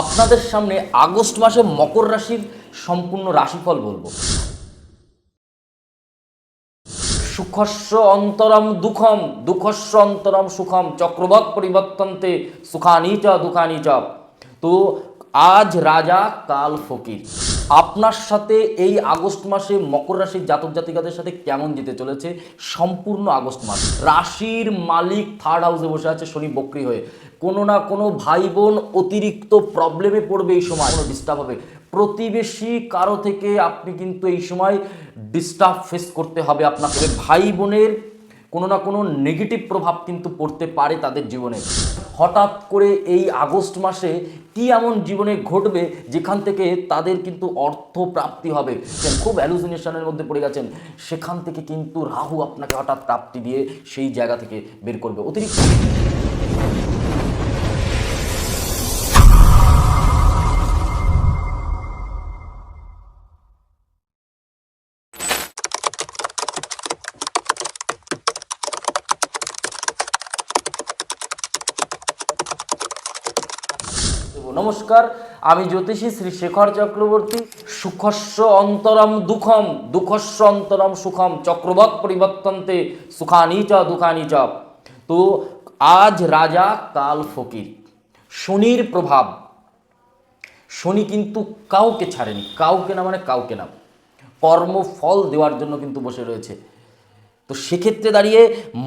আপনাদের সামনে আগস্ট মাসে মকর রাশির সম্পূর্ণ রাশিফল বলবো। সুখস্য অন্তরম দুঃখম দুঃখস্য অন্তরম সুখম চক্রবৎ পরিবর্তন্তে সুখানি চ দুঃখানি চ। তো আজ রাজা কাল ফকির। আপনার সাথে এই আগস্ট মাসে মকর রাশির জাতক জাতিকাদের সাথে কেমন যেতে চলেছে সম্পূর্ণ আগস্ট মাস। রাশির মালিক থার্ড হাউসে বসে আছে শনি বক্রী হয়ে। কোনো না কোনো ভাই বোন অতিরিক্ত প্রবলেমে পড়বে এই সময়, কোনো ডিস্টার্ব হবে। প্রতিবেশী কারো থেকে আপনি কিন্তু এই সময় ডিস্টার্ব ফেস করতে হবে আপনাকে। ভাই বোনের কোনো না কোনো নেগেটিভ প্রভাব কিন্তু পড়তে পারে তাদের জীবনে। হঠাৎ করে এই আগস্ট মাসে কি এমন জীবনে ঘটবে যেখান থেকে তাদের কিন্তু অর্থ প্রাপ্তি হবে। খুব হ্যালুসিনেশনের মধ্যে পড়ে গেছেন, সেখান থেকে কিন্তু রাহু আপনাকে হঠাৎ প্রাপ্তি দিয়ে সেই জায়গা থেকে বের করবে। অতিরিক্ত নমস্কার, আমি জ্যোতিষী শ্রী শেখর চক্রবর্তী। সুখস্য অন্তরম দুঃখম দুঃখস্য অন্তরম সুখম চক্রবৎ পরিবর্তন্তে সুখানি চ দুঃখানি চ। তো আজ রাজা কাল ফকির। শনির প্রভাব। শনি কিন্তু কাউকে ছাড়েনি, কাউকে না মানে কাউকে না, কর্মফল দেওয়ার জন্য কিন্তু বসে রয়েছে। তো সেক্ষেত্রে দাঁড়িয়ে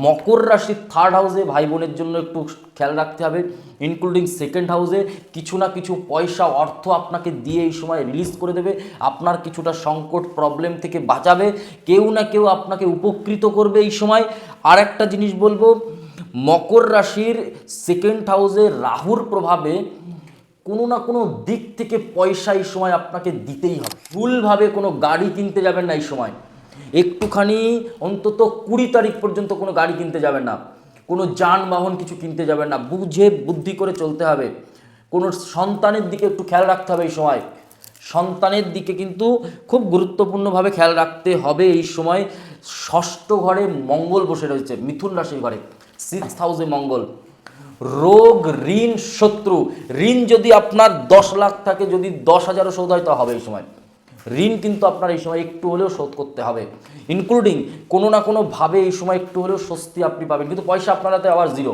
মকর রাশির থার্ড হাউসে ভাই বোনের জন্য একটু খেয়াল রাখতে হবে, ইনক্লুডিং সেকেন্ড হাউসে কিছু না কিছু পয়সা অর্থ আপনাকে দিয়ে এই সময় রিলিজ করে দেবে। আপনার কিছুটা সংকট প্রবলেম থেকে বাঁচাবে, কেউ না কেউ আপনাকে উপকৃত করবে এই সময়। আর একটা জিনিস বলবো, মকর রাশির সেকেন্ড হাউসে রাহুর প্রভাবে কোনো না কোনো দিক থেকে পয়সা এই সময় আপনাকে দিতেই হবে। ভুলভাবে কোনো গাড়ি কিনতে যাবেন না এই সময়। একটুখানি অন্তত 20 তারিখ পর্যন্ত কোনো গাড়ি কিনতে যাবেন না, কোনো যানবাহন কিছু কিনতে যাবেন না, বুঝে বুদ্ধি করে চলতে হবে। কোনো সন্তানের দিকে একটু খেয়াল রাখতে হবে এই সময়। সন্তানের দিকে কিন্তু খুব গুরুত্বপূর্ণভাবে খেয়াল রাখতে হবে এই সময়। ষষ্ঠ ঘরে মঙ্গল বসে রয়েছে, মিথুন রাশির ঘরে, 6th হাউসে মঙ্গল। রোগ, ঋণ, শত্রু। ঋণ যদি আপনার 10 লাখ থাকে, যদি 10,000ও শোধ হয় তা হবে এই সময়। ঋণ কিন্তু আপনার এই সময় একটু হলেও শোধ করতে হবে, ইনক্লুডিং কোনো না কোনোভাবে এই সময় একটু হলেও স্বস্তি আপনি পাবেন। কিন্তু পয়সা আপনার হাতে আবার জিরো,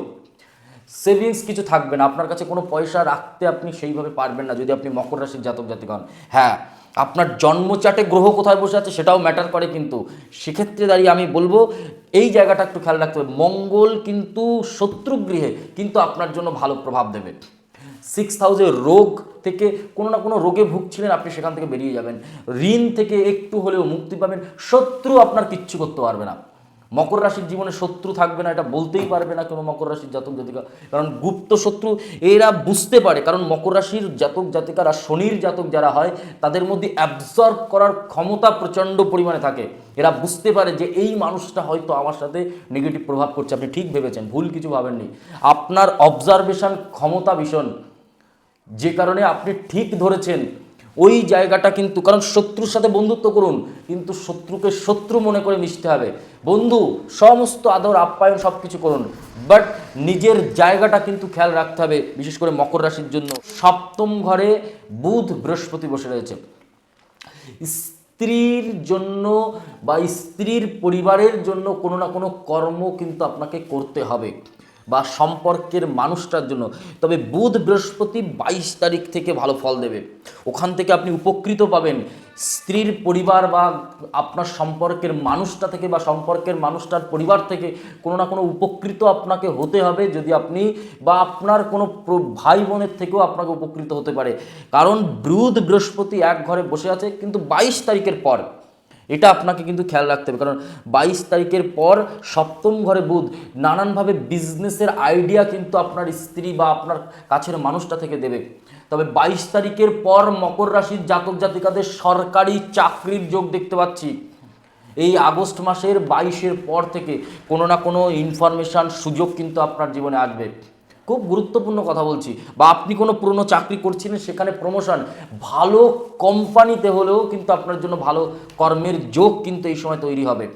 সেভিংস কিছু থাকবে না, আপনার কাছে কোনো পয়সা রাখতে আপনি সেইভাবে পারবেন না যদি আপনি মকর রাশির জাতক জাতিকা হন। হ্যাঁ, আপনার জন্মচাটে গ্রহ কোথায় বসে আছে সেটাও ম্যাটার করে, কিন্তু সেক্ষেত্রে দাঁড়িয়ে আমি বলবো এই জায়গাটা একটু খেয়াল রাখতে হবে। মঙ্গল কিন্তু শত্রুগৃহে কিন্তু আপনার জন্য ভালো প্রভাব দেবে। 6th হাউসে রোগ থেকে কোনো না কোনো রোগে ভুগছিলেন, আপনি সেখান থেকে বেরিয়ে যাবেন। ঋণ থেকে একটু হলেও মুক্তি পাবেন। শত্রু আপনার কিচ্ছু করতে পারবে না। মকর রাশির জীবনে শত্রু থাকবে না এটা বলতেই পারবে না কোনো মকর রাশির জাতক জাতিকা, কারণ গুপ্ত শত্রু এরা বুঝতে পারে। কারণ মকর রাশির জাতক জাতিকারা শনির জাতক যারা হয় তাদের মধ্যে অ্যাবজর্ব করার ক্ষমতা প্রচণ্ড পরিমাণে থাকে। এরা বুঝতে পারে যে এই মানুষটা হয়তো আমার সাথে নেগেটিভ প্রভাব করছে। আপনি ঠিক ভেবেছেন, ভুল কিছু ভাবেননি। আপনার অবজারভেশন ক্ষমতা ভীষণ, যে কারণে আপনি ঠিক ধরেছেন ওই জায়গাটা কিন্তু। কারণ শত্রুর সাথে বন্ধুত্ব করুন, কিন্তু শত্রুকে শত্রু মনে করে মিশতে হবে। বন্ধু সমস্ত আদর আপ্যায়ন সব কিছু করুন, বাট নিজের জায়গাটা কিন্তু খেয়াল রাখতে হবে, বিশেষ করে মকর রাশির জন্য। 7ম ঘরে বুধ বৃহস্পতি বসে রয়েছে। স্ত্রীর জন্য বা স্ত্রীর পরিবারের জন্য কোনো না কোনো কর্ম কিন্তু আপনাকে করতে হবে, বা সম্পর্কের মানুষটার জন্য। তবে বুধ বৃহস্পতি 22 তারিখ থেকে ভালো ফল দেবে, ওখান থেকে আপনি উপকৃত পাবেন। স্ত্রীর পরিবার বা আপনার সম্পর্কের মানুষটা থেকে বা সম্পর্কের মানুষটার পরিবার থেকে কোনো না কোনো উপকৃত আপনাকে হতে হবে, যদি আপনি বা আপনার কোনো ভাই বোনের থেকেও আপনাকে উপকৃত হতে পারে। কারণ বুধ বৃহস্পতি এক ঘরে বসে আছে, কিন্তু 22 তারিখের পর এটা আপনাকে কিন্তু খেয়াল রাখতে হবে। কারণ 22 তারিখের পর 7ম ঘরে বুধ নানানভাবে বিজনেসের আইডিয়া কিন্তু আপনার স্ত্রী বা আপনার কাছের মানুষটা থেকে দেবে। তবে 22 তারিখের পর মকর রাশির জাতক জাতিকাদের সরকারি চাকরির যোগ দেখতে পাচ্ছি। এই আগস্ট মাসের 22-এর পর থেকে কোনো না কোনো ইনফরমেশান সুযোগ কিন্তু আপনার জীবনে আসবে। খুব গুরুত্বপূর্ণ কথা বলছি। বা আপনি কোনো পুরনো চাকরি করছিলেন, সেখানে প্রমোশন, ভালো কোম্পানিতে হলেও কিন্তু আপনার জন্য ভালো কর্মের যোগ কিন্তু এই সময় তৈরি হবে।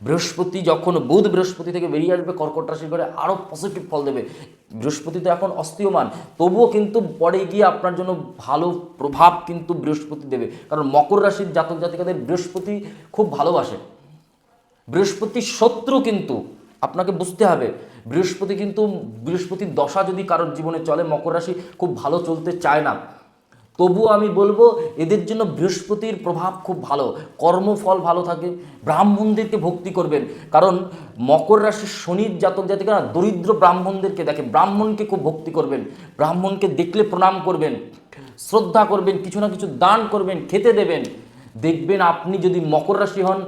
বৃহস্পতি যখন বৃহস্পতি থেকে বেরিয়ে আসবে কর্কট রাশির ঘরে, আরও পজিটিভ ফল দেবে। বৃহস্পতি তো এখন অস্থিয়মান, তবুও কিন্তু পরে গিয়ে আপনার জন্য ভালো প্রভাব কিন্তু বৃহস্পতি দেবে। কারণ মকর রাশির জাতক জাতিকাদের বৃহস্পতি খুব ভালোবাসে। বৃহস্পতির শত্রু কিন্তু আপনাকে বুঝতে হবে, বৃহস্পতির দশা যদি কারোর জীবনে চলে, মকর রাশি খুব ভালো চলতে চায় না। তবুও আমি বলবো এদের জন্য বৃহস্পতির প্রভাব খুব ভালো, কর্মফল ভালো থাকে। ব্রাহ্মণদেরকে ভক্তি করবেন, কারণ মকর রাশির শনির জাতক জাতিকারা দরিদ্র ব্রাহ্মণদেরকে দেখে, ব্রাহ্মণকে খুব ভক্তি করবেন, ব্রাহ্মণকে দেখলে প্রণাম করবেন, শ্রদ্ধা করবেন, কিছু না কিছু দান করবেন, খেতে দেবেন। দেখবেন আপনি যদি মকর রাশি হন,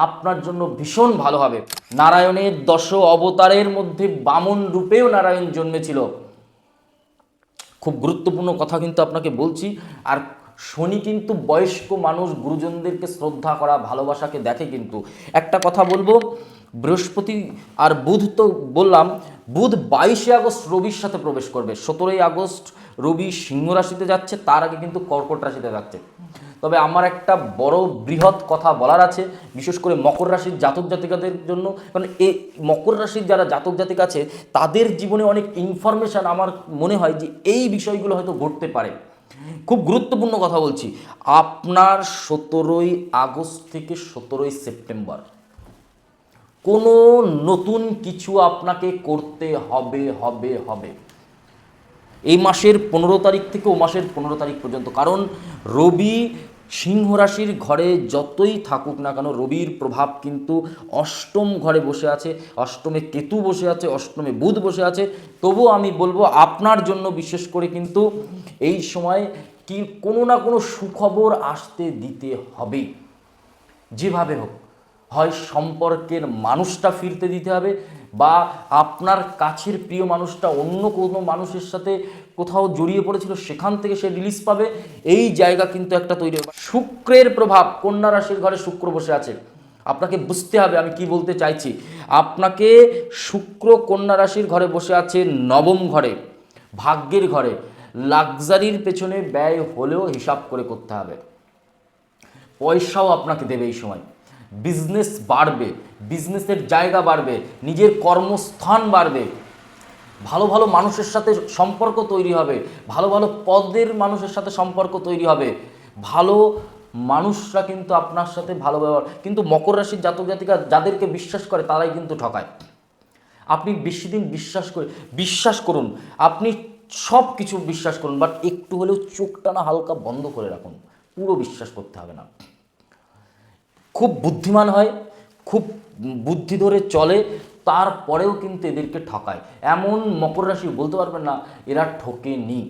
আপনার জন্য ভীষণ ভালো হবে। নারায়ণের 10 অবতারের মধ্যে বামন রূপেও নারায়ণ জন্মেছিল। খুব গুরুত্বপূর্ণ কথা কিন্তু আপনাকে বলছি। আর শনি কিন্তু বয়স্ক মানুষ, গুরুজনদেরকে শ্রদ্ধা করা, ভালোবাসাকে দেখে। কিন্তু একটা কথা বলবো, বৃহস্পতি আর বুধ তো বললাম, বুধ 22 আগস্ট রবির সাথে প্রবেশ করবে। 17 আগস্ট রবি সিংহ রাশিতে যাচ্ছে, তার আগে কিন্তু কর্কট রাশিতে যাচ্ছে। তবে আমার একটা বড় বৃহৎ কথা বলার আছে, বিশেষ করে মকর রাশির জাতক জাতিকাদের জন্য। কারণ এই মকর রাশির যারা জাতক জাতিক আছে, তাদের জীবনে অনেক ইনফরমেশান আমার মনে হয় যে এই বিষয়গুলো হয়তো ঘটতে পারে। খুব গুরুত্বপূর্ণ কথা বলছি, আপনার 17 আগস্ট থেকে 17 সেপ্টেম্বর কোনো নতুন কিছু আপনাকে করতে হবে হবে হবে এই মাসের 15 তারিখ থেকে ও মাসের 15 তারিখ পর্যন্ত। কারণ রবি সিংহ রাশির ঘরে যতই থাকুক না কেন, রবির প্রভাব কিন্তু অষ্টম ঘরে বসে আছে, অষ্টমে কেতু বসে আছে, অষ্টমে বুধ বসে আছে। তবুও আমি বলবো আপনার জন্য বিশেষ করে কিন্তু এই সময় কি কোনো না কোনো সুখবর আসতে দিতে হবে, যেভাবে হোক। হয় সম্পর্কের মানুষটা ফিরতে দিতে হবে, বা আপনার কাছের প্রিয় মানুষটা অন্য কোনো মানুষের সাথে কোথাও জড়িয়ে পড়েছিল, সেখান থেকে সে রিলিজ পাবে। এই জায়গা কিন্তু একটা তৈরি হবে। শুক্রের প্রভাব, কন্যা রাশির ঘরে শুক্র বসে আছে। আপনাকে বুঝতে হবে আমি কি বলতে চাইছি। আপনাকে শুক্র কন্যা রাশির ঘরে বসে আছে, নবম ঘরে, ভাগ্যের ঘরে। লাক্সারির পেছনে ব্যয় হলেও হিসাব করে করতে হবে। পয়সাও আপনাকে দেবে এই সময়। বিজনেস বাড়বে, বিজনেসের জায়গা বাড়বে, নিজের কর্মস্থান বাড়বে, ভালো ভালো মানুষের সাথে সম্পর্ক তৈরি হবে, ভালো ভালো পদের মানুষের সাথে সম্পর্ক তৈরি হবে, ভালো মানুষরা কিন্তু আপনার সাথে ভালো ব্যবহার। কিন্তু মকর রাশির জাতক জাতিকা যাদেরকে বিশ্বাস করে তারাই কিন্তু ঠকায়। আপনি বেশি দিন বিশ্বাস করুন, আপনি সব কিছু বিশ্বাস করুন, বাট একটু হলেও চোখটা না হালকা বন্ধ করে রাখুন, পুরো বিশ্বাস করতে হবে না। খুব বুদ্ধিমান হয়, খুব বুদ্ধি ধরে চলে, তারপরেও কিন্তু এদেরকে ঠকায়। এমন মকর রাশি বলতে পারবেন না এরা ঠকেনি,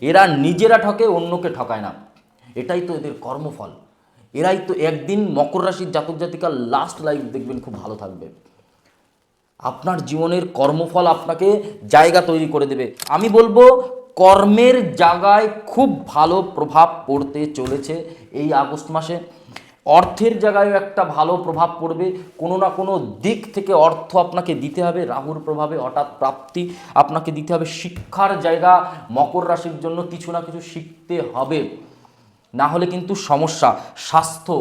এরা নিজেরা ঠকে, অন্যকে ঠকায় না। এটাই তো এদের কর্মফল। এরাই তো একদিন মকর রাশির জাতক জাতিকার লাস্ট লাইফ দেখবেন খুব ভালো থাকবে। আপনার জীবনের কর্মফল আপনাকে জায়গা তৈরি করে দেবে। আমি বলবো কর্মের জায়গায় খুব ভালো প্রভাব পড়তে চলেছে এই আগস্ট মাসে। অর্থের জায়গায়ও একটা ভালো প্রভাব পড়বে, কোনো না কোনো দিক থেকে অর্থ আপনাকে দিতে হবে। রাহুর প্রভাবে হঠাৎ প্রাপ্তি আপনাকে দিতে হবে। শিক্ষার জায়গা মকর রাশির জন্য কিছু না কিছু শিখতে হবে, না হলে কিন্তু সমস্যা। স্বাস্থ্য,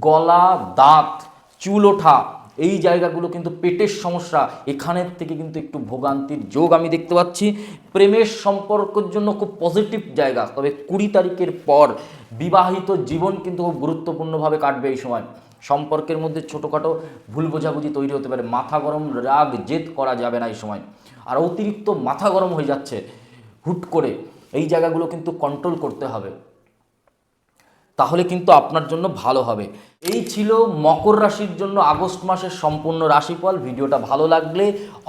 গলা, দাঁত, চুল ওঠা, এই জায়গাগুলো কিন্তু পেটের সমস্যা, এখানের থেকে কিন্তু একটু ভোগান্তির যোগ আমি দেখতে পাচ্ছি। প্রেমের সম্পর্কের জন্য খুব পজিটিভ জায়গা। তবে 20 তারিখের পর বিবাহিত জীবন কিন্তু খুব গুরুত্বপূর্ণভাবে কাটবে এই সময়। সম্পর্কের মধ্যে ছোটোখাটো ভুল বোঝাবুঝি তৈরি হতে পারে, মাথা গরম, রাগ জেদ করা যাবে না এই সময়। আর অতিরিক্ত মাথা গরম হয়ে যাচ্ছে হুট করে, এই জায়গাগুলো কিন্তু কন্ট্রোল করতে হবে, তাহলে কিন্তু আপনার জন্য ভালো হবে। এই ছিল মকর রাশির জন্য আগস্ট মাসের সম্পূর্ণ রাশিফল। ভিডিওটা ভালো লাগলে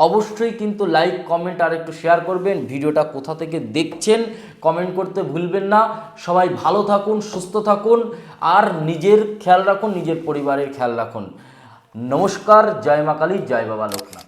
অবশ্যই কিন্তু লাইক, কমেন্ট আর একটু শেয়ার করবেন। ভিডিওটা কোথা থেকে দেখছেন কমেন্ট করতে ভুলবেন না। সবাই ভালো থাকুন, সুস্থ থাকুন, আর নিজের খেয়াল রাখুন, নিজের পরিবারের খেয়াল রাখুন। নমস্কার, জয় মা কালী, জয় বাবা লোকনাথ।